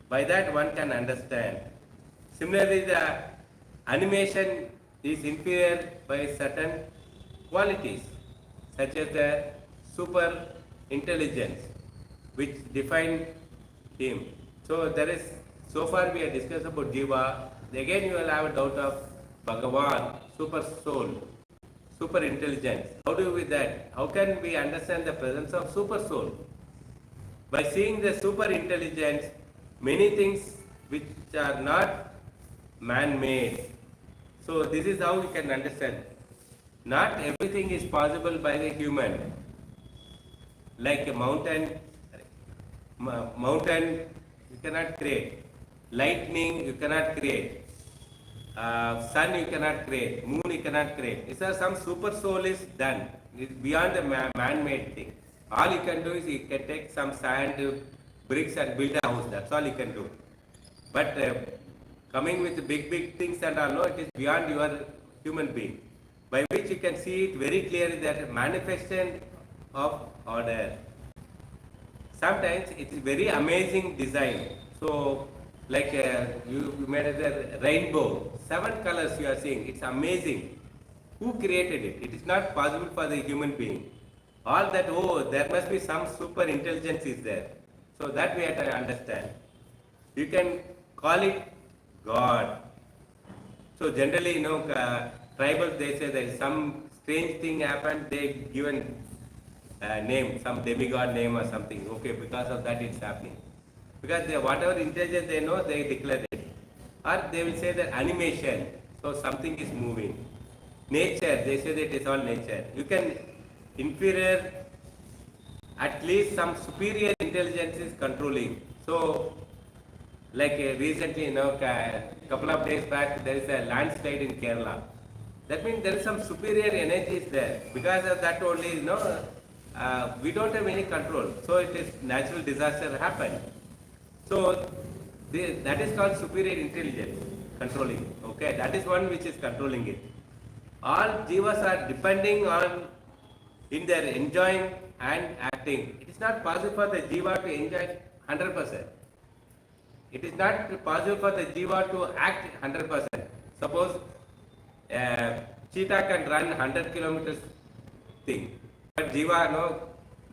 By that one can understand. Similarly, the animation is inferior by certain qualities, such as the super intelligence, which define him. So there is, so far we have discussed about Jiva. Again you will have a doubt of Bhagavan, super soul, super intelligence. How do we that? How can we understand the presence of super soul? By seeing the super intelligence, many things which are not man-made. So this is how you can understand. Not everything is possible by the human. Like a mountain you cannot create. Lightning you cannot create. Sun you cannot create, moon you cannot create. These are some super soul is done. It's beyond the man-made thing. All you can do is you can take some sand, bricks and build a house. That's all you can do. But coming with big things and all, no, it is beyond your human being. By which you can see it very clearly that manifestation of order. Sometimes it is very amazing design. So like you made a rainbow, 7 colors you are seeing, it's amazing. Who created it? It is not possible for the human being. All that, oh, there must be some super intelligence is there. So that we have to understand. You can call it God. So generally, tribals, they say there is some strange thing happened, they given name, some demigod name or something. Okay, because of that it's happening. Because whatever intelligence they know, they declare it. Or they will say that animation, so something is moving. Nature, they say that it is all nature. You can inferior, at least some superior intelligence is controlling. So, like recently, couple of days back, there is a landslide in Kerala. That means there is some superior energy is there. Because of that only, we don't have any control. So it is natural disaster happened. So that is called superior intelligence controlling. Okay, that is one which is controlling it. All jivas are depending on in their enjoying and acting. It is not possible for the jiva to enjoy 100%. It is not possible for the jiva to act 100%. Suppose cheetah can run 100 kilometers thing, but jiva, no,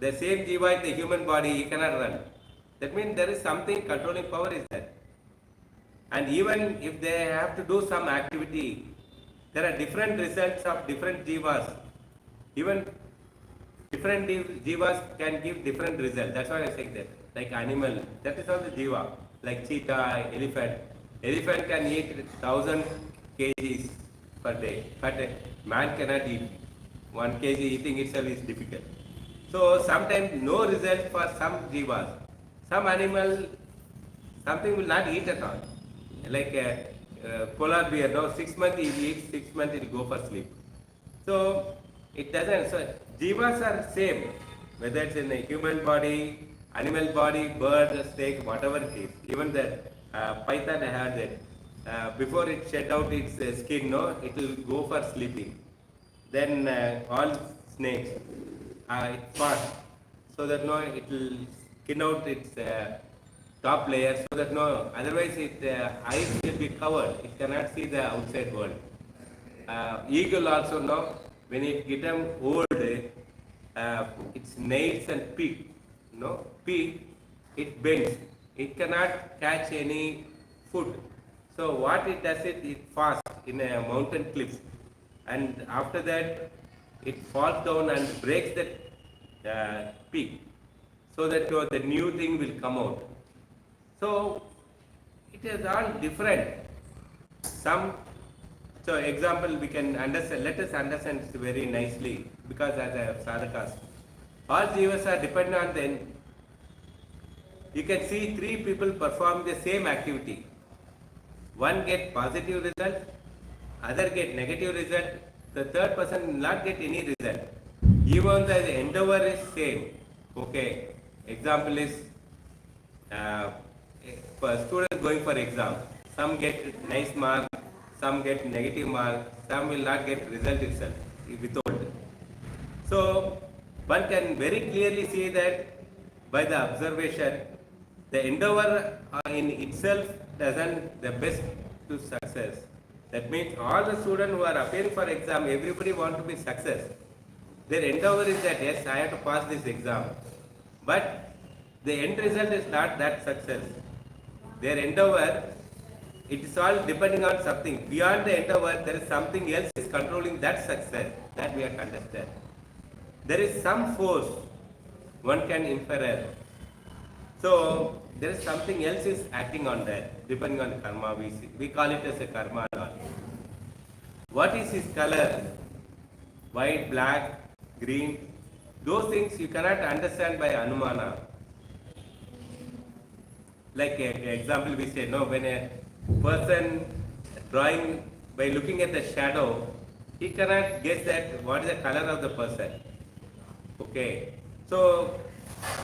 the same jiva in the human body, he cannot run. That means there is something controlling power is there. And even if they have to do some activity, there are different results of different jivas. Even different jivas can give different results. That's why I say that. Like animal, that is also jiva. Like cheetah, elephant. Elephant can eat 1,000 kgs per day, but man cannot eat. 1 kg eating itself is difficult. So sometimes no result for some jivas. Some animal, something will not eat at all. Like polar bear, no, 6 months he eats, 6 months he will go for sleep. So it doesn't. So jivas are same, whether it's in a human body, animal body, bird, snake, whatever it is. Even the python, I heard that before it shed out its skin, no, it will go for sleeping. Then all snakes, it fast, so that no, it will skin out its top layer, so that no, otherwise its eyes will be covered. It cannot see the outside world. Eagle also, no, when it becomes old, its nails and beak, no, beak, it bends. It cannot catch any food. So what it does, it fasts in a mountain cliffs, and after that it falls down and breaks that peak, so that the new thing will come out. So it is all different. So example we can understand. Let us understand it very nicely, because as a sadhakas, all jivas are dependent on them. You can see 3 people perform the same activity. One get positive result, other get negative result, the third person will not get any result. Even the endeavor is same. Okay, example is students going for exam. Some get nice mark, some get negative mark, some will not get result itself, withhold. So one can very clearly see that by the observation, the endeavor in itself doesn't the best to success. That means all the students who are appearing for exam, everybody want to be success. Their endeavor is that yes, I have to pass this exam. But the end result is not that success. Their endeavor, it is all depending on something. Beyond the endeavor, there is something else is controlling that success. That we have to understand. There is some force one can infer. So there is something else is acting on that, depending on karma. We call it as a karma. What is his color? White, black, green? Those things you cannot understand by anumana. Like example, we say no, when a person drawing by looking at the shadow, he cannot guess that what is the color of the person. Okay, so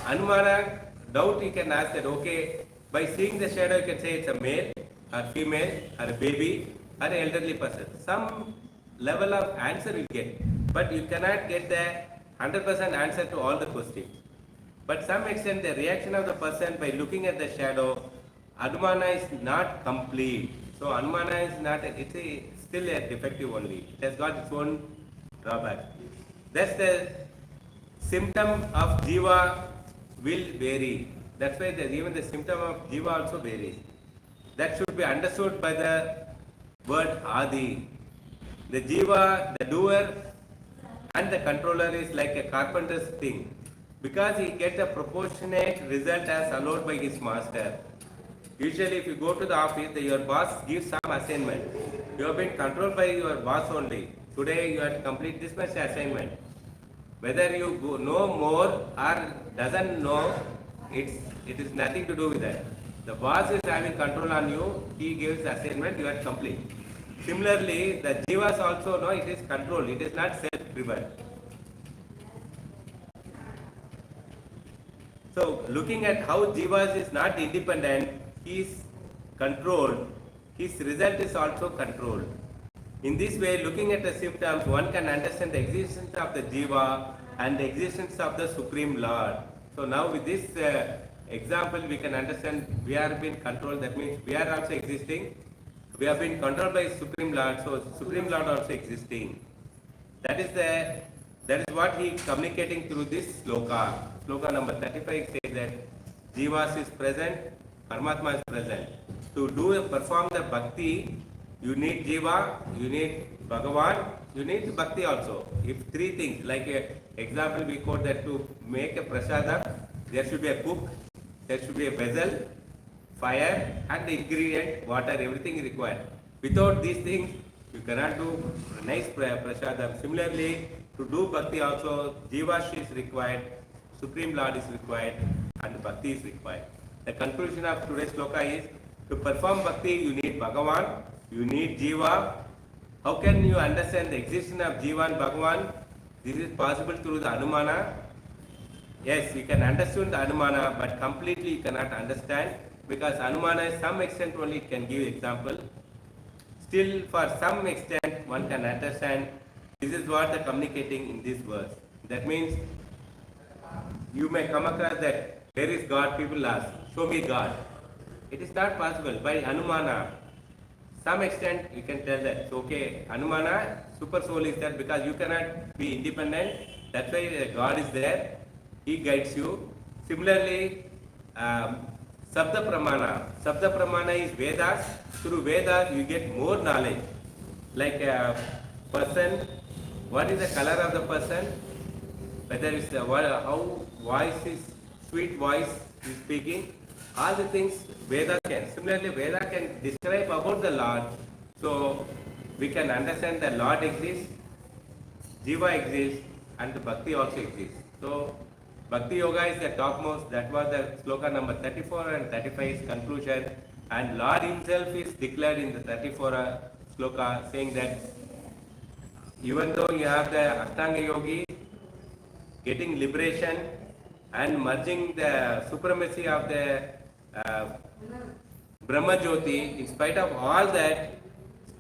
anumana, doubt you can ask that, okay, by seeing the shadow you can say it's a male or female or a baby or an elderly person. Some level of answer you get, but you cannot get the 100% answer to all the questions. But some extent the reaction of the person by looking at the shadow, anumana is not complete. So anumana is not, still a defective only. It has got its own drawback. That's the symptom of jiva will vary. That's why even the symptom of jiva also varies. That should be understood by the word adi. The jiva, the doer and the controller is like a carpenter's thing, because he gets a proportionate result as allowed by his master. Usually if you go to the office, your boss gives some assignment. You have been controlled by your boss only. Today you have to complete this much assignment. Whether you know more or doesn't know, it is nothing to do with that. The boss is having control on you, he gives assignment, you have to complete. Similarly, the jivas also know it is controlled, it is not self-driven. So, looking at how jivas is not independent, he is controlled, his result is also controlled. In this way, looking at the symptoms, one can understand the existence of the jiva and the existence of the Supreme Lord. So now with this example, we can understand we are being controlled. That means we are also existing. We have been controlled by Supreme Lord. So Supreme Lord also existing. That is what he is communicating through this sloka. Sloka number 35 says that Jivas is present, Paramatma is present. To perform the bhakti, you need Jiva, you need Bhagavan, you need Bhakti also. If three things, like example we quote that to make a prasada, there should be a cook, there should be a vessel, fire and the ingredient, water, everything is required. Without these things, you cannot do nice prasadam. Similarly, to do bhakti also, Jivash is required, Supreme Lord is required, and bhakti is required. The conclusion of today's sloka is, to perform bhakti, you need Bhagavan, you need Jiva. How can you understand the existence of Jiva and Bhagavan? This is possible through the Anumana. Yes, you can understand the Anumana, but completely you cannot understand, because Anumana is some extent only can give example. Still, for some extent, one can understand. This is what they are communicating in this verse. That means, you may come across that, where is God? People ask, show me God. It is not possible. By Anumana, some extent you can tell that, so, okay, Anumana, super soul is there, because you cannot be independent. That's why God is there. He guides you. Similarly, Sabda Pramana. Sabda Pramana is Vedas. Through Vedas, you get more knowledge. Like a person, what is the color of the person? Whether it's how voice is, sweet voice is speaking. All the things Veda can. Similarly, Veda can describe about the Lord. So, we can understand that Lord exists, Jiva exists, and the Bhakti also exists. So, Bhakti Yoga is the topmost. That was the sloka number 34 and 35's conclusion. And Lord himself is declared in the 34 sloka, saying that even though you have the Ashtanga Yogi getting liberation and merging the supremacy of the Brahma Jyoti, in spite of all that,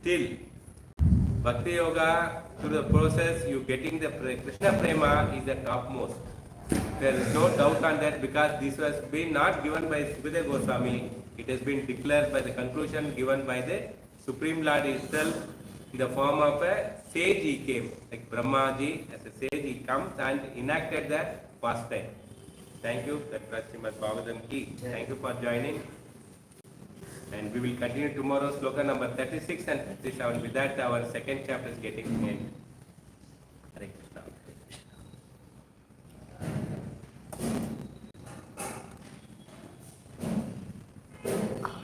still Bhakti Yoga, through the process, you getting the Krishna Prema is the topmost. There is no doubt on that, because this was been not given by Srimad Goswami. It has been declared by the conclusion given by the Supreme Lord himself in the form of a sage. He came, like Brahmaji, as a sage he comes and enacted that pastime. Thank you. That was Srimad Bhagavatam ki. Thank you for joining. And we will continue tomorrow, sloka number 36 and 37. With that, our second chapter is getting end.